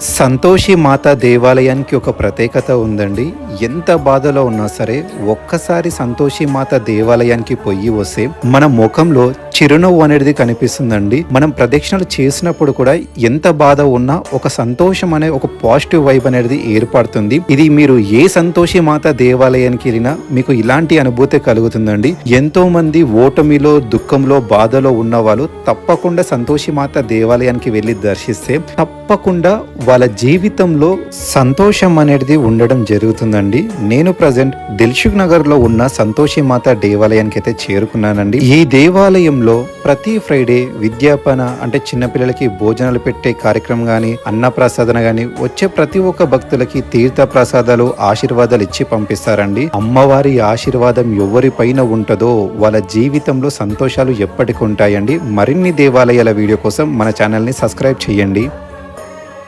సంతోషి మాత దేవాలయానికి ఒక ప్రత్యేకత ఉందండి. ఎంత బాధలో ఉన్నా సరే ఒక్కసారి సంతోషి మాత దేవాలయానికి పొయ్యి వస్తే మన ముఖంలో చిరునవ్వు అనేది కనిపిస్తుందండి. మనం ప్రదక్షిణలు చేసినప్పుడు కూడా ఎంత బాధ ఉన్నా ఒక సంతోషం అనే ఒక పాజిటివ్ వైబ్ అనేది ఏర్పడుతుంది. ఇది మీరు ఏ సంతోషి మాత దేవాలయానికి వెళ్ళినా మీకు ఇలాంటి అనుభూతి కలుగుతుందండి. ఎంతో మంది ఓటమిలో, దుఃఖంలో, బాధలో ఉన్న వాళ్ళు తప్పకుండా సంతోషి మాత దేవాలయానికి వెళ్ళి దర్శిస్తే తప్పకుండా వాళ్ళ జీవితంలో సంతోషం అనేది ఉండడం జరుగుతుందండి. నేను ప్రజెంట్ దిల్సుఖ్ నగర్ లో ఉన్న సంతోషి మాత దేవాలయానికి అయితే చేరుకున్నానండి. ఈ దేవాలయంలో ప్రతి ఫ్రైడే విద్యాపన అంటే చిన్నపిల్లలకి భోజనాలు పెట్టే కార్యక్రమం గాని, అన్నప్రసాదన గాని వచ్చే ప్రతి ఒక్క భక్తులకి తీర్థ ప్రసాదాలు, ఆశీర్వాదాలు ఇచ్చి పంపిస్తారండి. అమ్మవారి ఆశీర్వాదం ఎవరి పైన ఉంటుందో వాళ్ళ జీవితంలో సంతోషాలు ఎప్పటికి ఉంటాయండి. మరిన్ని దేవాలయాల వీడియో కోసం మన ఛానల్ ని సబ్స్క్రైబ్ చేయండి.